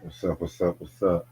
What's up? What's up? What's up?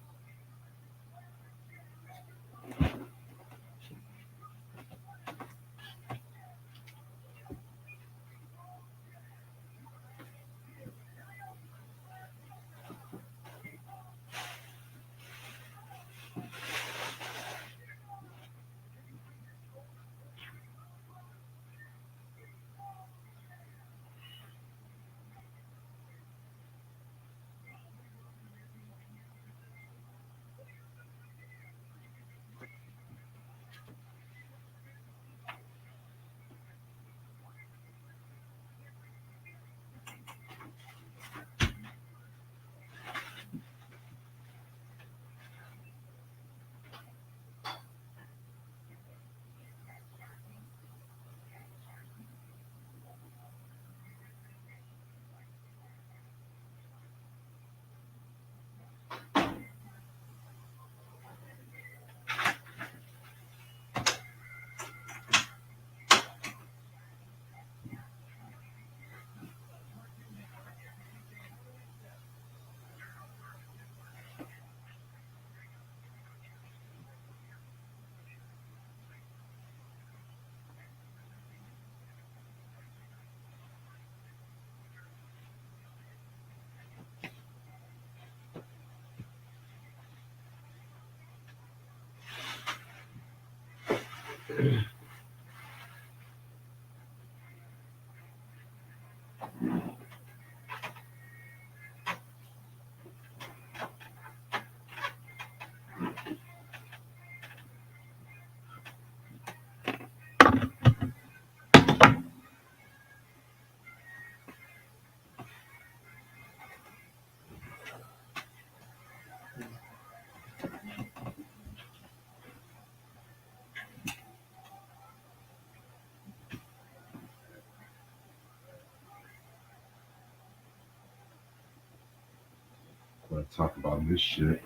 I'm gonna talk about this shit.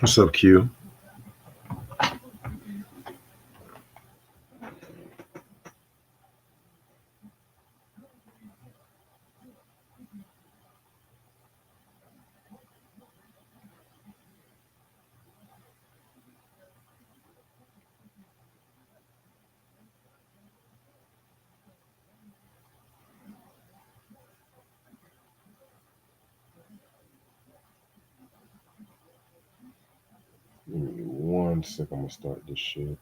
What's up, Q? Give me 1 second. I'm gonna start this shit.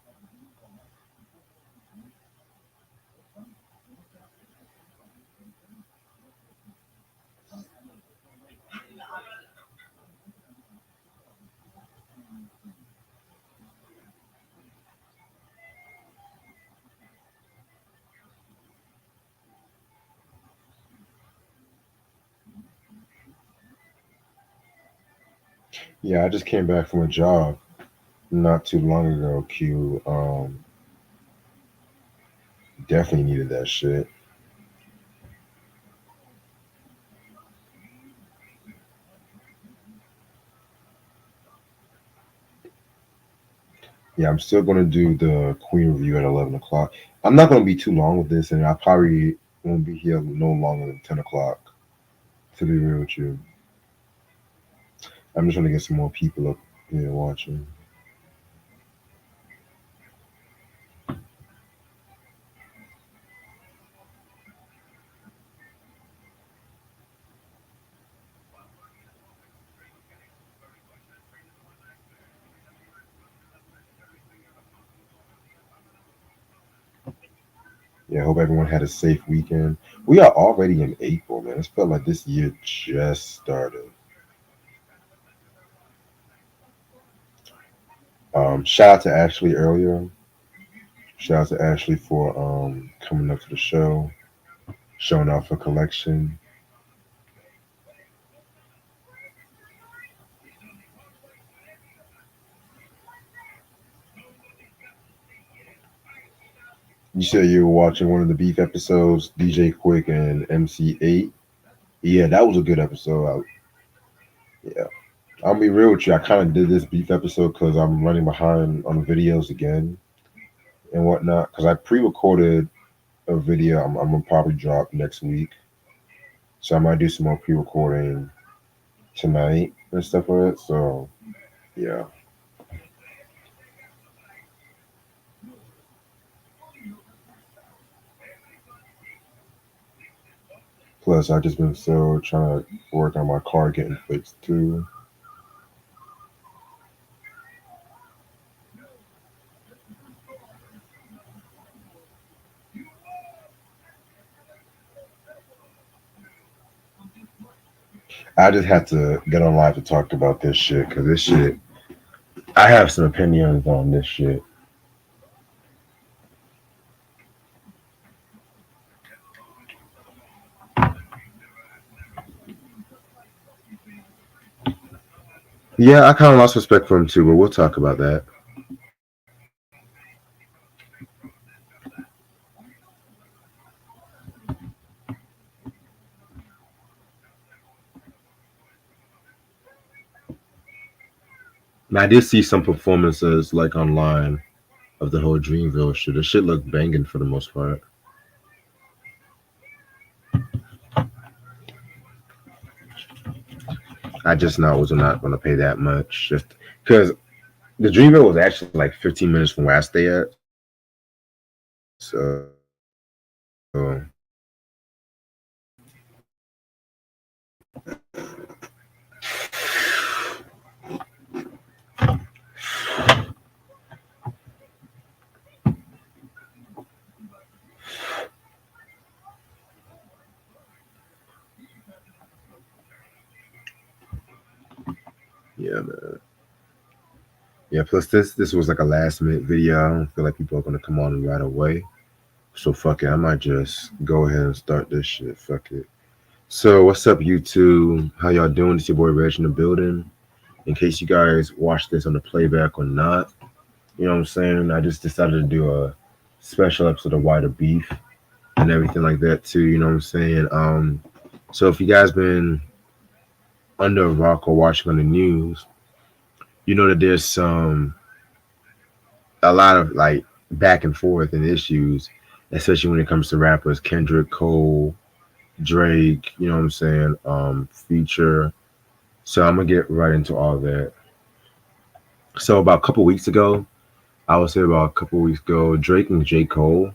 Yeah, I just came back from a job not too long ago. Q. Definitely needed that shit. Yeah, I'm still gonna do the Queen review at 11 o'clock. I'm not gonna be too long with this, and I probably won't be here no longer than 10 o'clock. To be real with you, I'm just trying to get some more people up here watching. Yeah, I hope everyone had a safe weekend. We are already in April, man. It felt like this year just started. Shout out to Ashley earlier. Shout out to Ashley for coming up to the show, showing off her collection. You said you were watching one of the beef episodes, DJ Quick and MC8. Yeah, that was a good episode. Yeah, I'll be real with you. I kind of did this beef episode because I'm running behind on videos again and whatnot. Because I pre-recorded a video I'm gonna probably drop next week, so I might do some more pre-recording tonight and stuff like that. So yeah. Plus, I just been so trying to work on my car getting fixed too. I just had to get on live to talk about this shit because this shit. I have some opinions on this shit. Yeah, I kind of lost respect for him too, but we'll talk about that. Now, I did see some performances like online of the whole Dreamville shit. The shit looked banging for the most part. I just not was not going to pay that much just because the Dreamville was actually like 15 minutes from where I stay at. So yeah, man. Yeah. Plus, this was like a last minute video. I don't feel like people are going to come on right away. So fuck it. I might just go ahead and start this shit. Fuck it. So what's up, YouTube? How y'all doing? It's your boy Reg in the building. In case you guys watch this on the playback or not, you know what I'm saying? I just decided to do a special episode of Wider Beef and everything like that too. You know what I'm saying? So if you guys been under a rock or watching on the news, you know that there's a lot of like back and forth and issues, especially when it comes to rappers. Kendrick, Cole, Drake, you know what I'm saying? Future. So I'm gonna get right into all that. So about a couple weeks ago, I would say about a couple weeks ago, Drake and J.Cole,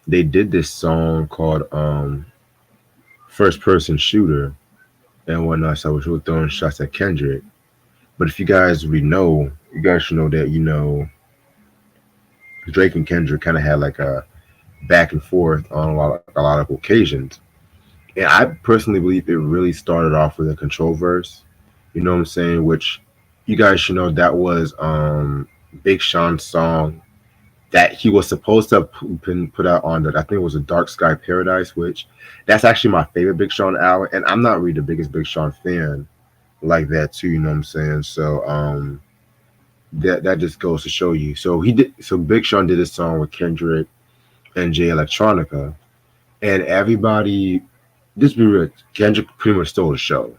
they did this song called First Person Shooter and whatnot. So we were throwing shots at Kendrick. But if you guys already know, you guys should know that, you know, Drake and Kendrick kind of had like a back and forth on a lot of occasions. And I personally believe it really started off with a control verse. You know what I'm saying? Which you guys should know that was Big Sean's song that he was supposed to have been put out on that. I think it was a Dark Sky Paradise, which that's actually my favorite Big Sean album. And I'm not really the biggest Big Sean fan like that too, you know what I'm saying? So that just goes to show you. So Big Sean did a song with Kendrick and Jay Electronica. And everybody, just be real, Kendrick pretty much stole the show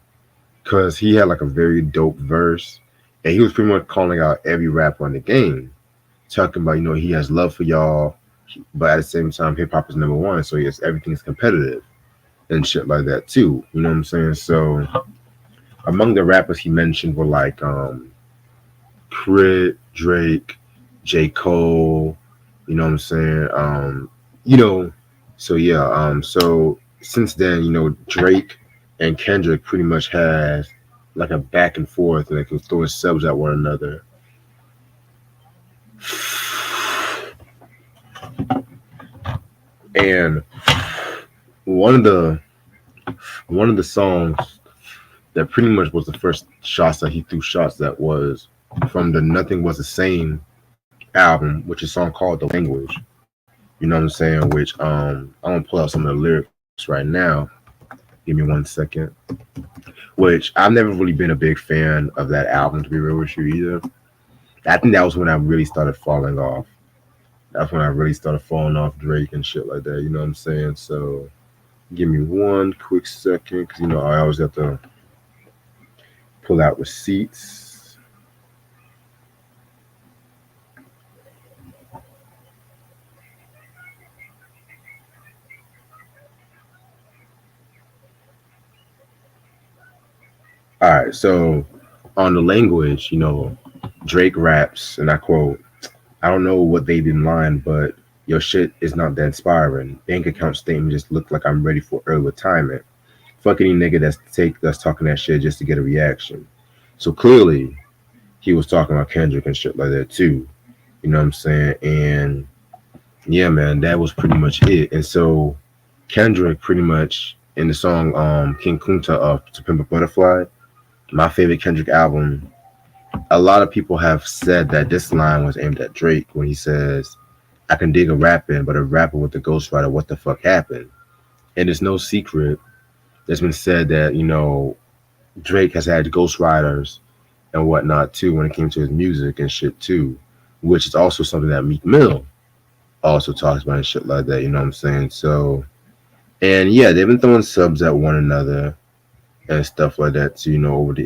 because he had like a very dope verse, and he was pretty much calling out every rapper in the game, talking about, you know, he has love for y'all, but at the same time, hip hop is number one, so yes, everything is competitive and shit like that too. You know what I'm saying? So among the rappers he mentioned were like Crit, Drake, J. Cole, you know what I'm saying? You know, so yeah, so since then, you know, Drake and Kendrick pretty much has like a back and forth, and they can throw subs at one another. And one of the one of the songs that pretty much was the first shots that he threw shots that was from the Nothing Was the Same album, which is a song called The Language. You know what I'm saying? Which I'm gonna pull out some of the lyrics right now. Give me 1 second. Which I've never really been a big fan of that album, to be real with you either. I think that was when I really started falling off That's when I really started falling off Drake and shit like that. You know what I'm saying? So give me one quick second, because I always have to pull out receipts. All right, so on the language, Drake raps, and I quote, "I don't know what they did in line, but your shit is not that inspiring. Bank account statement just looked like I'm ready for early retirement. Fuck any nigga that's talking that shit just to get a reaction." So clearly, he was talking about Kendrick and shit like that too. You know what I'm saying? And yeah, man, that was pretty much it. And so Kendrick pretty much in the song King Kunta of To Pimp a Butterfly, my favorite Kendrick album, a lot of people have said that this line was aimed at Drake when he says, "I can dig a rapping, but a rapper with a ghostwriter, what the fuck happened?" And it's no secret. It's been said that, Drake has had ghostwriters and whatnot too when it came to his music and shit too, which is also something that Meek Mill also talks about and shit like that. You know what I'm saying? So, and yeah, they've been throwing subs at one another and stuff like that. So over the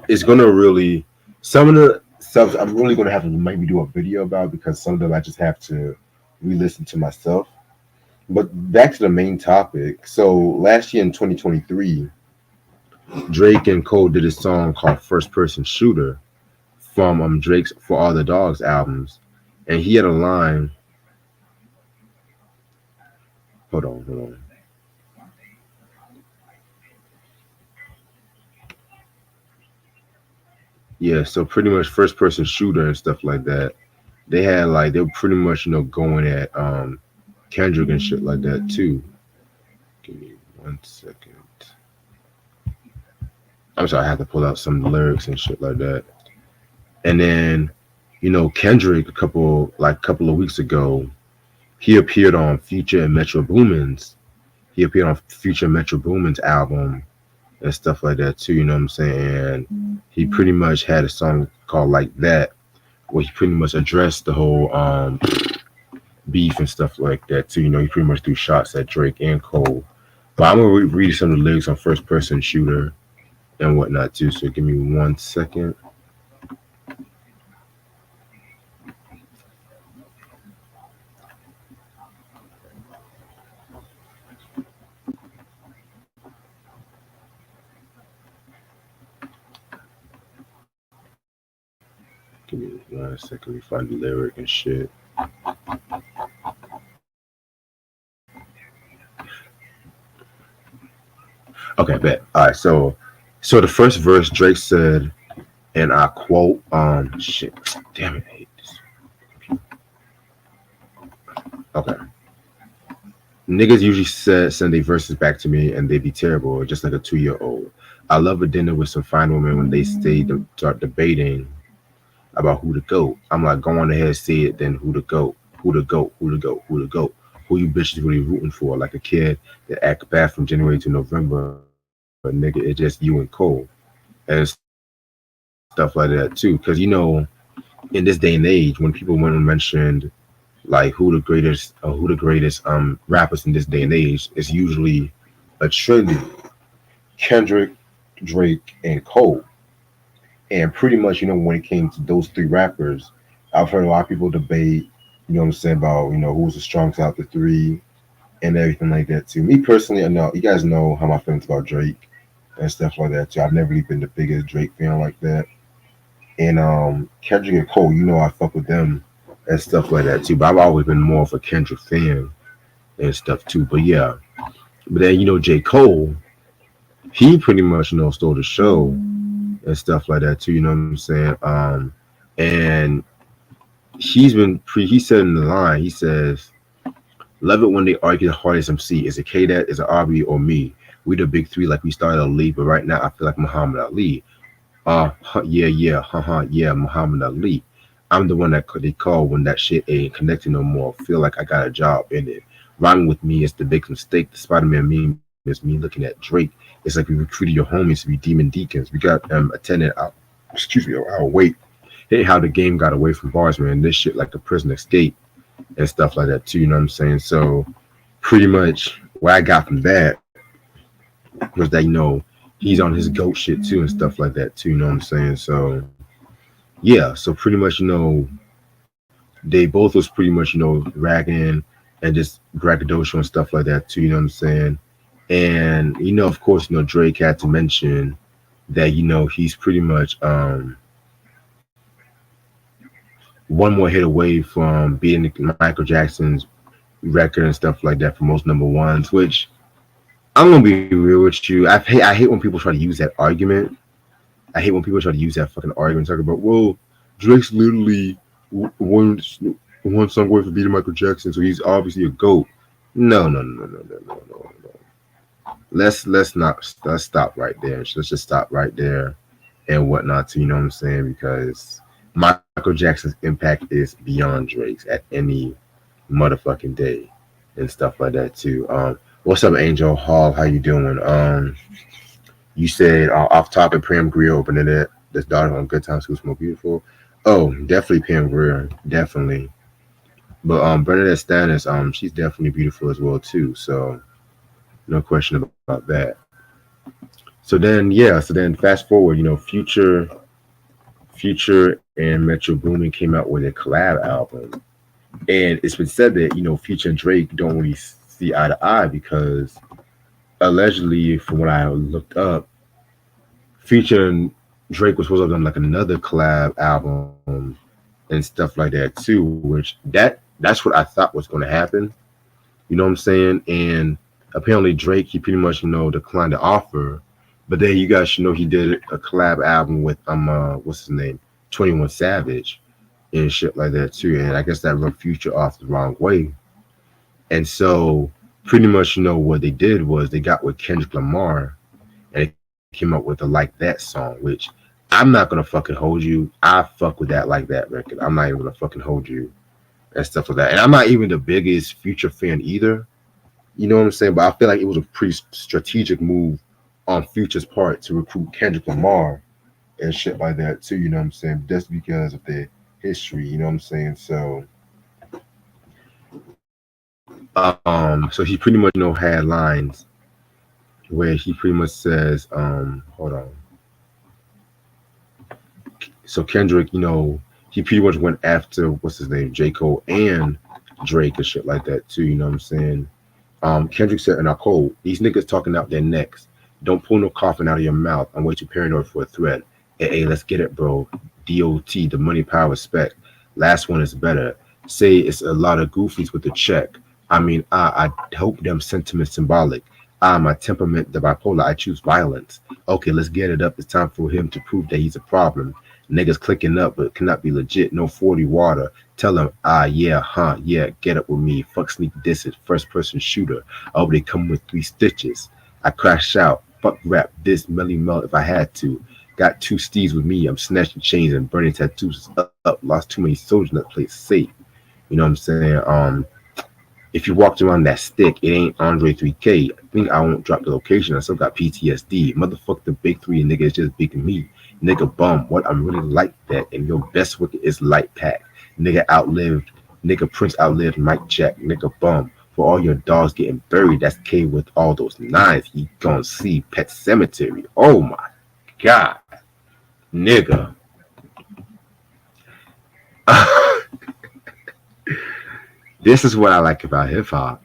it's gonna really, some of the subs I'm really gonna have to maybe do a video about, because some of them I just have to re-listen to myself. But back to the main topic. So last year in 2023, Drake and Cole did a song called First Person Shooter from Drake's For All the Dogs albums. And he had a line. Hold on. Yeah, so pretty much first person shooter and stuff like that. They were pretty much, going at Kendrick and shit like that too. Give me 1 second. I'm sorry, I have to pull out some lyrics and shit like that. And then, Kendrick a couple of weeks ago, he appeared on Future and Metro Boomin's. He appeared on Future and Metro Boomin's album and stuff like that too. You know what I'm saying? And he pretty much had a song called Like That, where he pretty much addressed the whole beef and stuff like that too. He pretty much threw shots at Drake and Cole. But I'm gonna read some of the lyrics on First Person Shooter and whatnot too. So give me 1 second. Give me 1 second. We find the lyric and shit. Okay, bet. All right, so the first verse, Drake said, and I quote, shit, damn it, I hate this. Okay. Niggas usually send their verses back to me and they be terrible, just like a 2-year-old. I love a dinner with some fine women when they start debating about who to go. I'm like, go on ahead, say it, then who to go, who to go, who to go, who to go. Who you bitches really rooting for? Like a kid that act bad from January to November, but nigga, it's just you and Cole and stuff like that too. Because in this day and age, when people want to mention like who the greatest rappers in this day and age, it's usually a trinity: Kendrick, Drake, and Cole. And pretty much, when it came to those three rappers, I've heard a lot of people debate, you know what I'm saying, about, who's the strongest out the three and everything like that too. Me personally, I know you guys know how my feelings about Drake and stuff like that too. I've never really been the biggest Drake fan like that. And Kendrick and Cole, I fuck with them and stuff like that too. But I've always been more of a Kendrick fan and stuff too. But yeah. But then, J.Cole, he pretty much, stole the show and stuff like that too. You know what I'm saying? And he said in the line, he says, "Love it when they argue the hardest MC. Is it K-Dat, is it RB, or me? We the big three like we started a league, but right now I feel like Muhammad Ali. Yeah, Muhammad Ali. I'm the one that they call when that shit ain't connecting no more. Feel like I got a job in it. Rhyming with me is the big mistake. The Spider-Man meme is me looking at Drake. It's like we recruited your homies to be demon deacons. We got attended out, our weight. Hey, how the game got away from bars, man. This shit like a prison escape. and stuff like that too. You know what I'm saying? So pretty much what I got from that was that he's on his goat shit too and stuff like that too. You know what I'm saying? So yeah, so pretty much they both was pretty much ragging and just braggadocio and stuff like that too. You know what I'm saying? And of course, Drake had to mention that he's pretty much one more hit away from beating Michael Jackson's record and stuff like that for most number ones. Which I'm gonna be real with you. I hate when people try to use that argument. I hate when people try to use that fucking argument talking about, well, Drake's literally one song away from beating Michael Jackson, so he's obviously a goat. No, no, no, no, no, no, no, no. Let's stop right there. Let's just stop right there and whatnot. Too, you know what I'm saying? Because Michael Jackson's impact is beyond Drake's at any motherfucking day and stuff like that too. What's up, Angel Hall? How you doing? You said off topic, Pam Grier opening it. This daughter on Good Times, Who's More Beautiful. Oh, definitely Pam Grier, definitely. But Bernadette Stannis, she's definitely beautiful as well too. So no question about that. So then fast forward, Future and Metro Boomin came out with a collab album, and it's been said that Future and Drake don't really see eye to eye because allegedly, from what I looked up, Future and Drake was supposed to have done like another collab album and stuff like that too, which that's what I thought was going to happen. You know what I'm saying? And apparently Drake, he pretty much declined the offer. But then you guys should know he did a collab album with what's his name, 21 Savage and shit like that too. And I guess that rubbed Future off the wrong way. And so pretty much what they did was they got with Kendrick Lamar and it came up with a Like That song, which I'm not gonna fucking hold you. I fuck with that Like That record. I'm not even gonna fucking hold you and stuff like that. And I'm not even the biggest Future fan either. You know what I'm saying? But I feel like it was a pretty strategic move on Future's part to recruit Kendrick Lamar and shit like that too. You know what I'm saying? Just because of the history. You know what I'm saying? So he pretty much had lines where he pretty much says, hold on. So Kendrick, he pretty much went after what's his name, J.Cole and Drake and shit like that too. You know what I'm saying? Kendrick said, and I quote, "These niggas talking out their necks. Don't pull no coffin out of your mouth. I'm way too paranoid for a threat. Hey, let's get it, bro. DOT, the money, power, respect. Last one is better. Say it's a lot of goofies with the check. I mean, I hope them sentiments symbolic. My temperament, the bipolar, I choose violence. Okay, let's get it up. It's time for him to prove that he's a problem. Niggas clicking up, but cannot be legit. No 40 water. Tell him, yeah, yeah, get up with me. Fuck sneak distance, first person shooter. Oh, they come with 3 stitches. I crash out. Fuck rap this Melly Mel if I had to. Got 2 steeds with me. I'm snatching chains and burning tattoos up. Lost too many soldiers in that place safe. You know what I'm saying? If you walked around that stick, it ain't Andre 3K. I think I won't drop the location. I still got PTSD. Motherfuck the big 3 nigga is just big me. Nigga bum. What? I'm really like that. And your best wicket is light pack. Nigga Prince outlived Mike Jack. Nigga bum. For all your dogs getting buried, that's K with all those knives. He gonna see Pet Cemetery. Oh my God. Nigga. This is what I like about hip hop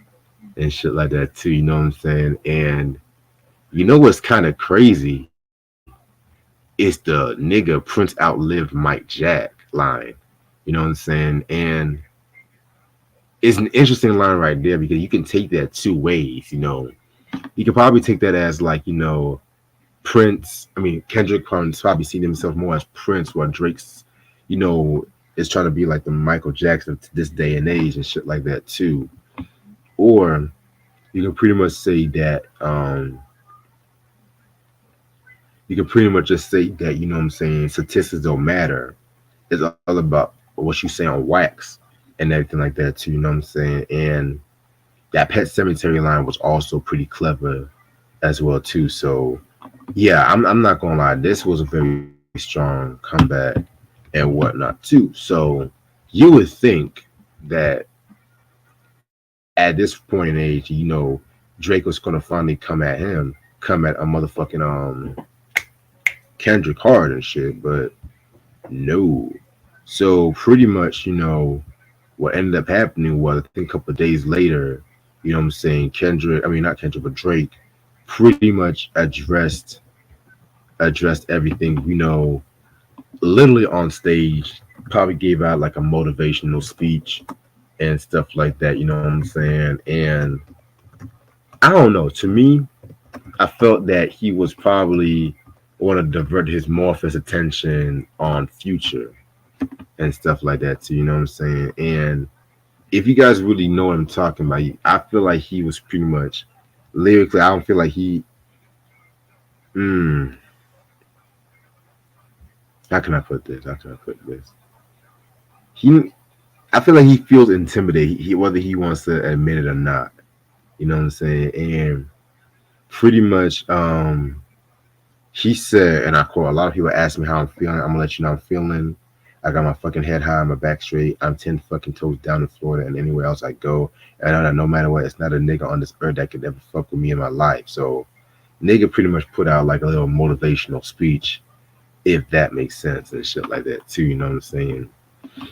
and shit like that too, you know what I'm saying? And you know what's kind of crazy? It's the nigga Prince outlived Mike Jack line. You know what I'm saying? And it's an interesting line right there because you can take that 2 ways, You can probably take that as like, Kendrick probably seen himself more as Prince, while Drake's, is trying to be like the Michael Jackson to this day and age and shit like that too. Or you can pretty much say that you can pretty much just say that, you know what I'm saying, statistics don't matter. It's all about what you say on wax and everything like that too, you know what I'm saying? And that Pet Cemetery line was also pretty clever as well too. So yeah, I'm not gonna lie, this was a very strong comeback and whatnot too. So you would think that at this point in age, Drake was gonna finally come at a motherfucking Kendrick hard and shit, but no. So pretty much, what ended up happening was I think a couple of days later, what I'm saying, not Kendrick, but Drake pretty much addressed everything, literally on stage, probably gave out like a motivational speech and stuff like that, you know what I'm saying? And I don't know, to me, I felt that he was probably want to divert his more of his attention on Future and stuff like that too, you know what I'm saying? And if you guys really know what I'm talking about, I feel like he was pretty much lyrically, I don't feel like mm, how can I put this? How can I put this? He, I feel like he feels intimidated, whether he wants to admit it or not. You know what I'm saying? And pretty much, he said, and I quote, a lot of people ask me how I'm feeling. I'm gonna let you know I'm feeling. I got my fucking head high, my back straight. I'm 10 fucking toes down in Florida and anywhere else I go. And I know that no matter what, it's not a nigga on this earth that could ever fuck with me in my life. So, nigga pretty much put out like a little motivational speech, if that makes sense and shit like that too. You know what I'm saying?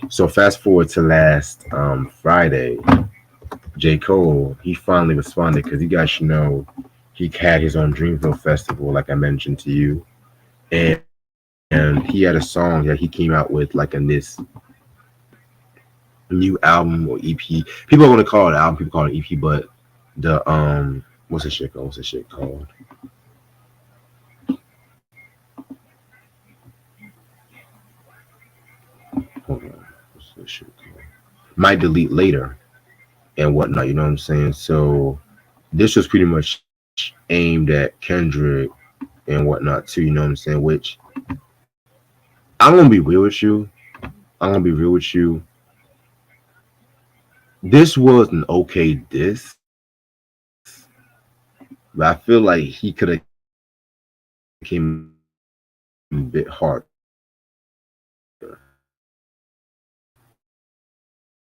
So, fast forward to last Friday, J.Cole, he finally responded because you guys should know he had his own Dreamville Festival, like I mentioned to you. And he had a song that he came out with like in this new album or EP. People are gonna call it an album, people call it EP, but the what's the shit called? What's the shit called? Hold on. What's this shit called? Might delete later and whatnot, you know what I'm saying? So this was pretty much aimed at Kendrick and whatnot too, you know what I'm saying? Which I'm gonna be real with you. I'm gonna be real with you. This was an okay diss, but I feel like he could have came a bit harder.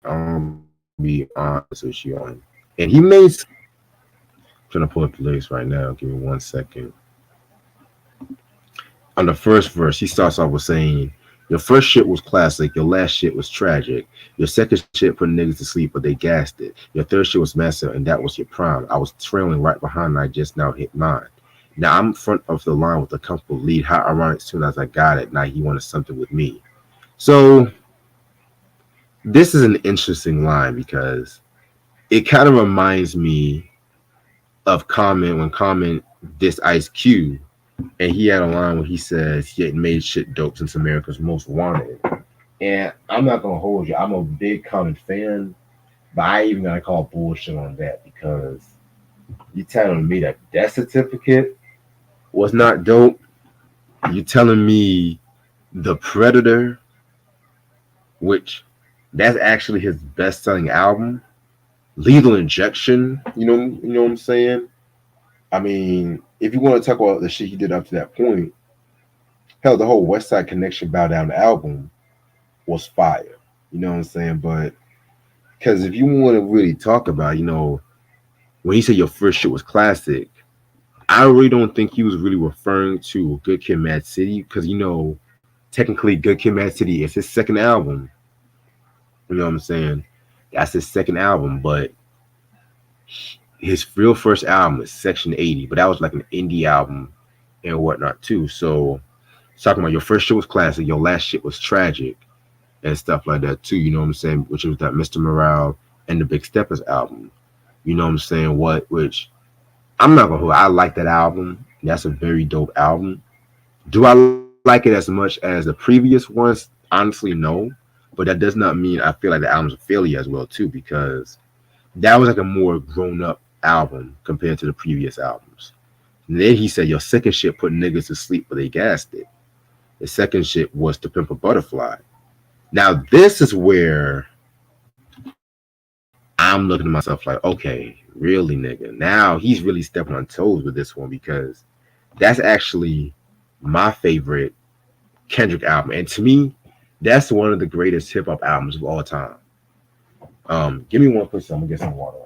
I'll be honest with you on. And he made I'm trying to pull up the lyrics right now. Give me 1 second. On the first verse, he starts off with saying, "Your first shit was classic. Your last shit was tragic. Your second shit put niggas to sleep, but they gassed it. Your third shit was massive, and that was your prime. I was trailing right behind, and I just now hit mine. Now I'm front of the line with a comfortable lead. How ironic, soon as I got it, now he wanted something with me." So this is an interesting line because it kind of reminds me of Common when Common dissed Ice Cube. And he had a line where he says he had made shit dope since America's Most Wanted. And I'm not gonna hold you. I'm a big Common fan, but I even gotta call bullshit on that because you telling me that death certificate was not dope. You telling me the Predator, which that's actually his best selling album, Lethal Injection. You know what I'm saying? I mean, if you want to talk about the shit he did up to that point, hell, the whole West Side Connection Bow Down album was fire. You know what I'm saying? But because if you want to really talk about, when he said your first shit was classic, I really don't think he was really referring to Good Kid, Mad City because technically Good Kid, Mad City is his second album. You know what I'm saying? That's his second album, but his real first album is Section 80, but that was like an indie album and whatnot too. So talking about your first shit was classic, your last shit was tragic and stuff like that too. You know what I'm saying? Which was that Mr. Morale and the Big Steppers album. You know what I'm saying? Which I'm not gonna hold. I like that album. That's a very dope album. Do I like it as much as the previous ones? Honestly, no. But that does not mean I feel like the album's a failure as well too, because that was like a more grown up album compared to the previous albums. And then he said your second shit put niggas to sleep, but they gassed it. The second shit was To Pimp a Butterfly. Now this is where I'm looking at myself like, okay, really, nigga. Now he's really stepping on toes with this one because that's actually my favorite Kendrick album. And to me, that's one of the greatest hip hop albums of all time. Give me 1 quick second. I'm gonna get some water.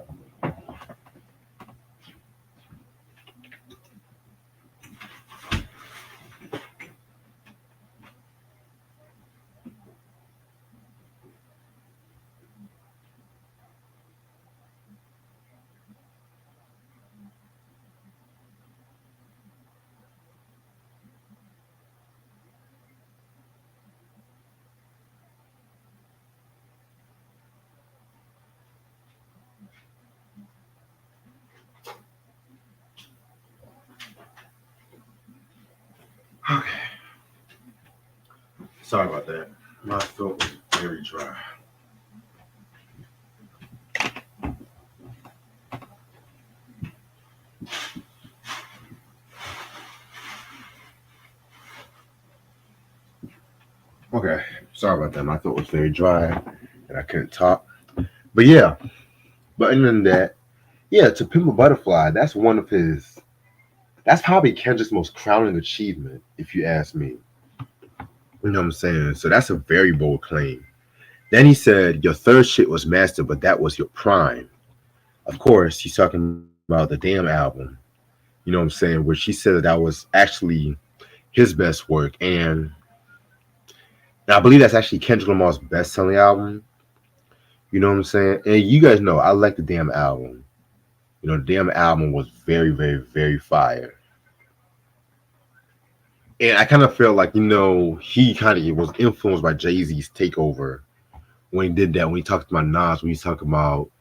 Sorry about that. My throat was very dry. Okay, sorry about that. My throat was very dry and I couldn't talk. But yeah, but other than that, yeah, To Pimp a Butterfly, that's one of his, that's probably Kendrick's most crowning achievement, if you ask me. You know what I'm saying? So that's a very bold claim. Then he said, your third shit was master, but that was your prime. Of course, he's talking about the damn album. You know what I'm saying? Which he said that was actually his best work. And I believe that's actually Kendrick Lamar's best selling album. You know what I'm saying? And you guys know I like the damn album. You know, the damn album was very, very, very fire. And I kind of felt like, he kind of was influenced by Jay-Z's takeover when he did that, when he talked about Nas, when he's talking about,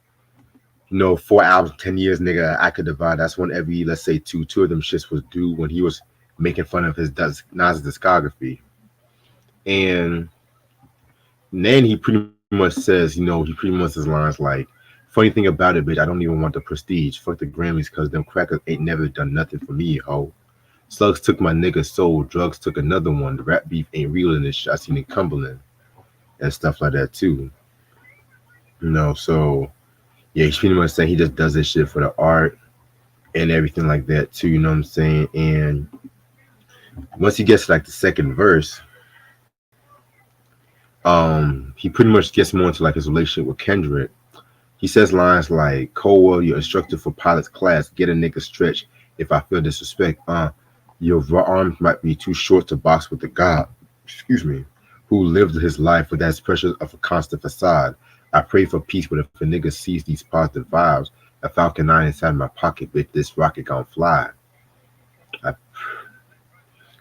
4 albums, 10 years, nigga, I could divide. That's when every, let's say, two of them shits was due when he was making fun of his Nas discography. And then he pretty much says, he pretty much his lines like, funny thing about it, bitch, I don't even want the prestige. Fuck the Grammys, cause them crackers ain't never done nothing for me, ho. Slugs took my nigga's soul, drugs took another one. The rap beef ain't real in this shit. I seen it Cumberland and stuff like that too. So yeah, he's pretty much saying he just does this shit for the art and everything like that too, you know what I'm saying? And once he gets to like the second verse, he pretty much gets more into like his relationship with Kendrick. He says lines like, Cole, your instructor for pilot's class, get a nigga stretch if I feel disrespect. Your arms might be too short to box with the God, who lived his life with that pressure of a constant facade. I pray for peace, but if a nigga sees these positive vibes, a Falcon 9 inside my pocket, bitch, this rocket gon' fly.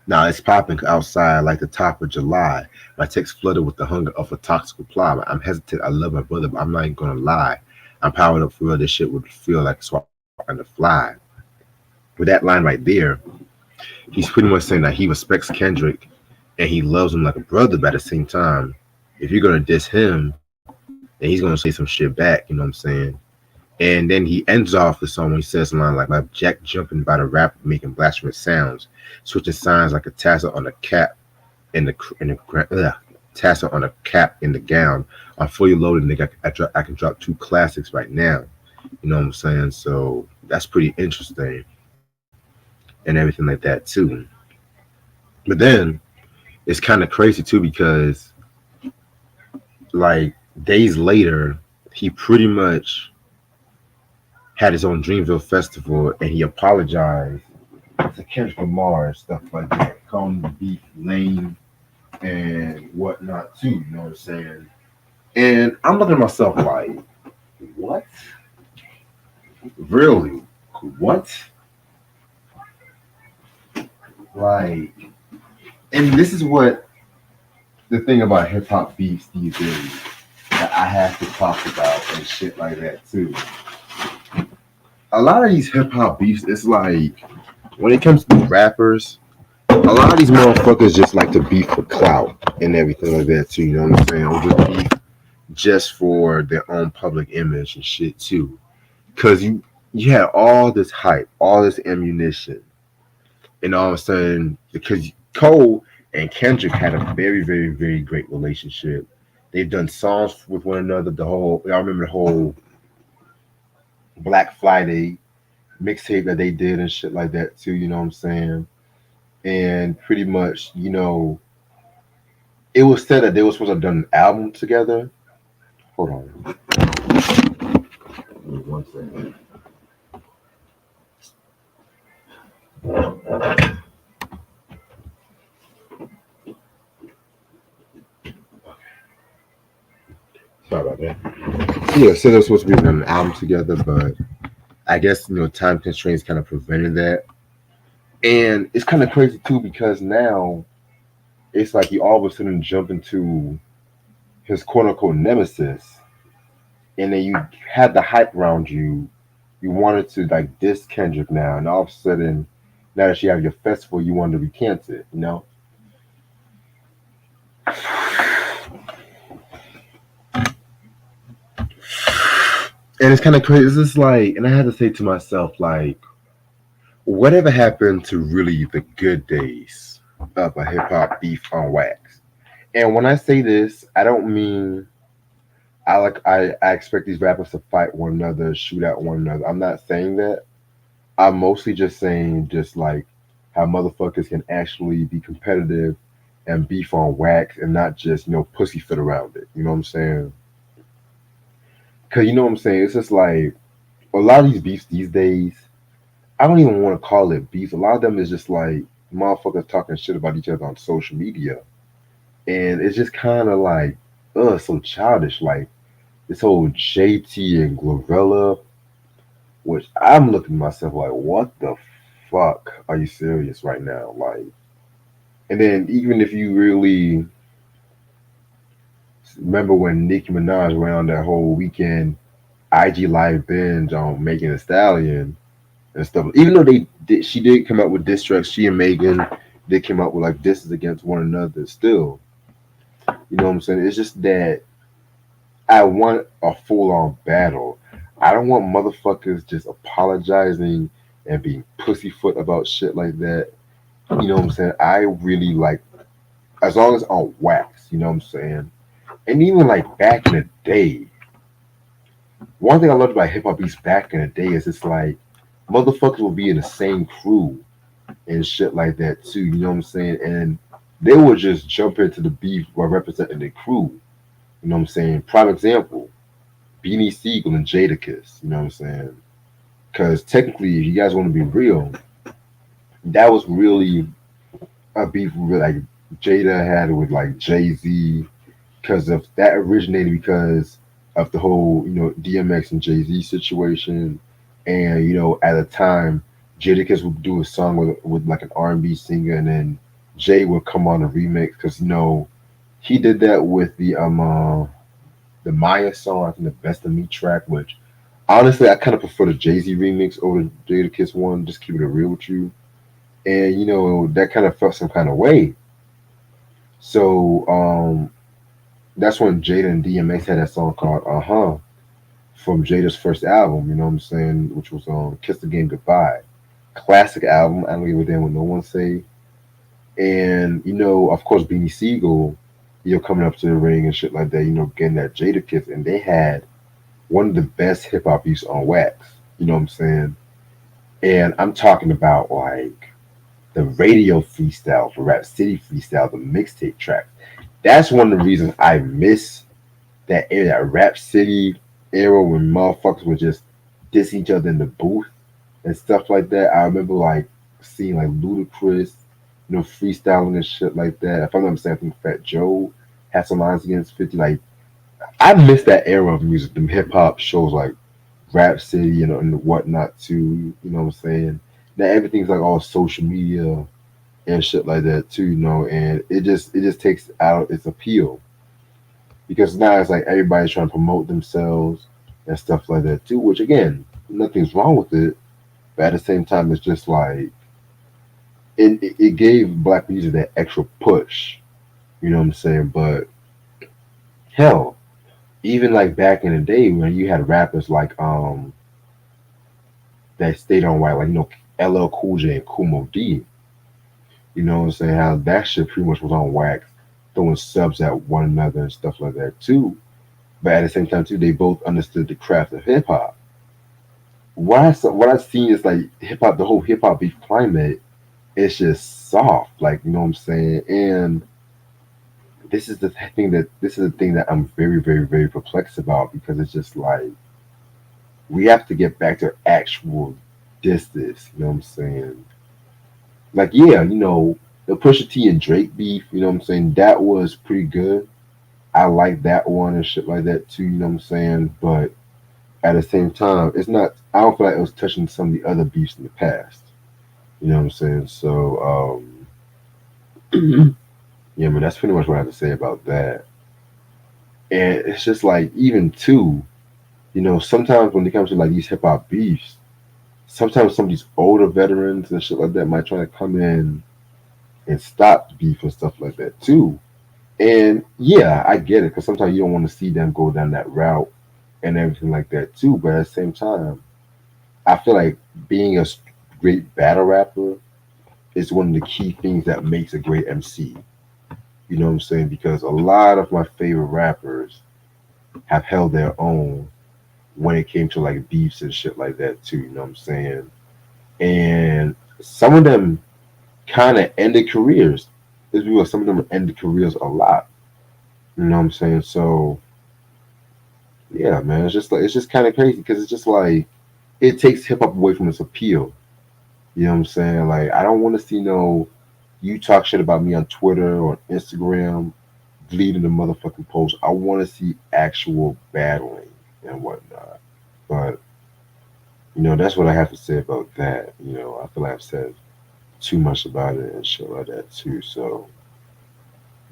Now it's popping outside like the top of July. My text flooded with the hunger of a toxic reply. I'm hesitant. I love my brother, but I'm not even gonna lie. I'm powered up for real. This shit would feel like swatting to fly. With that line right there, he's pretty much saying that he respects Kendrick and he loves him like a brother, but at the same time, if you're gonna diss him, then he's gonna say some shit back, you know what I'm saying? And then he ends off the song when he says something like, my jack jumping by the rapper making blasphemous sounds, switching signs like a tassel on a cap tassel on a cap in the gown. I'm fully loaded, nigga. I can drop 2 classics right now. You know what I'm saying? So that's pretty interesting and everything like that too. But then it's kind of crazy too because like days later, he pretty much had his own Dreamville festival and he apologized to Kendrick Lamar and stuff like that, calling the beef lame and whatnot too, you know what I'm saying? And I'm looking at myself like, what? Really? What? Like, and this is what the thing about hip hop beefs these days that I have to talk about and shit like that too. A lot of these hip hop beefs, it's like when it comes to rappers, a lot of these motherfuckers just like to beef for clout and everything like that too. You know what I'm saying? Or just beef just for their own public image and shit too. Cause you had all this hype, all this ammunition, and all of a sudden, because Cole and Kendrick had a very, very, very great relationship. They've done songs with one another. Y'all remember the whole Black Friday mixtape that they did and shit like that too. You know what I'm saying? And pretty much, it was said that they were supposed to have done an album together. Hold on. Give me 1 second. Sorry about that. Yeah, so they're supposed to be on an album together, but I guess time constraints kind of prevented that. And it's kind of crazy too because now it's like he all of a sudden jumped into his quote unquote nemesis, and then you had the hype around you. You wanted to like diss Kendrick now, and all of a sudden, now that you have your festival, you wanted to recant it. And it's kind of crazy. It's just like, and I had to say to myself, like, whatever happened to really the good days of a hip hop beef on wax? And when I say this, I don't mean I expect these rappers to fight one another, shoot at one another. I'm not saying that. I'm mostly just saying just like how motherfuckers can actually be competitive and beef on wax and not just, pussyfoot around it. You know what I'm saying? Cause you know what I'm saying? It's just like a lot of these beefs these days, I don't even want to call it beef. A lot of them is just like motherfuckers talking shit about each other on social media. And it's just kind of like, so childish. Like this whole JT and GloRilla, which I'm looking at myself like, what the fuck? Are you serious right now? Like, and then even if you really remember when Nicki Minaj went on that whole weekend IG live binge on Megan Thee Stallion and stuff. Even though she did come out with diss tracks. She and Megan did come out with like disses against one another. Still, you know what I'm saying? It's just that I want a full on battle. I don't want motherfuckers just apologizing and being pussyfoot about shit like that. You know what I'm saying? I really like, as long as on wax. You know what I'm saying? And even like back in the day, one thing I loved about hip hop beats back in the day is it's like motherfuckers will be in the same crew and shit like that too. You know what I'm saying? And they would just jump into the beef while representing the crew. You know what I'm saying? Prime example: Beanie Siegel and Jadakiss. You know what I'm saying? Because technically, if you guys want to be real, that was really a beef with like Jada had with like Jay Z, because of that originated because of the whole DMX and Jay Z situation, and at the time Jadakiss would do a song with like an R&B singer, and then Jay would come on a remix because he did that with the Maya song, I think the Best of Me track, which honestly I kind of prefer the Jay Z remix over the Jadakiss one. Just keep it real with you, and that kind of felt some kind of way. So that's when Jada and DMX had that song called from Jada's first album, you know what I'm saying, which was Kiss the Game Goodbye. Classic album. I don't give a damn what no one say. And, of course, Beanie Siegel, coming up to the ring and shit like that, getting that Jada Kiss. And they had one of the best hip hop beats on wax. You know what I'm saying? And I'm talking about like the radio freestyle, the Rap City freestyle, the mixtape tracks. That's one of the reasons I miss that era, that Rap City era when motherfuckers would just diss each other in the booth and stuff like that. I remember like seeing like Ludacris, freestyling and shit like that. If I'm not mistaken, I think Fat Joe had some lines against 50. Like I miss that era of music, the hip hop shows like Rap City, and whatnot too. You know what I'm saying? Now everything's like all social media and shit like that too, and it just takes out its appeal because now it's like everybody's trying to promote themselves and stuff like that too. Which again, nothing's wrong with it, but at the same time, it's just like it gave black music that extra push. You know what I'm saying? But hell, even like back in the day when you had rappers like that stayed on white, like LL Cool J and Kumo D. You know what I'm saying? How that shit pretty much was on wax, throwing subs at one another and stuff like that too. But at the same time too, they both understood the craft of hip hop. What I've seen is like hip hop, the whole hip hop beef climate is just soft, like you know what I'm saying. And this is the thing that I'm very very very perplexed about because it's just like we have to get back to actual distance. You know what I'm saying? Like yeah, the Pusha T and Drake beef. You know what I'm saying? That was pretty good. I like that one and shit like that too. You know what I'm saying? But at the same time, it's not. I don't feel like it was touching some of the other beefs in the past. You know what I'm saying? So, yeah, man, that's pretty much what I have to say about that. And it's just like even too, sometimes when it comes to like these hip hop beefs, sometimes some of these older veterans and shit like that might try to come in and stop the beef and stuff like that too. And yeah, I get it because sometimes you don't want to see them go down that route and everything like that too. But at the same time, I feel like being a great battle rapper is one of the key things that makes a great MC. You know what I'm saying? Because a lot of my favorite rappers have held their own when it came to like beefs and shit like that too. You know what I'm saying? And some of them kind of ended careers. It's because some of them ended careers a lot. You know what I'm saying? So yeah, man, it's just kind of crazy because it's just like it takes hip hop away from its appeal. You know what I'm saying? Like I don't want to see no you talk shit about me on Twitter or Instagram, deleting the motherfucking post. I want to see actual battling and whatnot. But that's what I have to say about that. I feel like I've said too much about it and shit like that too. So,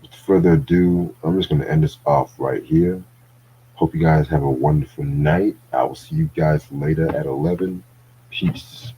with further ado, I'm just gonna end this off right here. Hope you guys have a wonderful night. I will see you guys later at 11. Peace.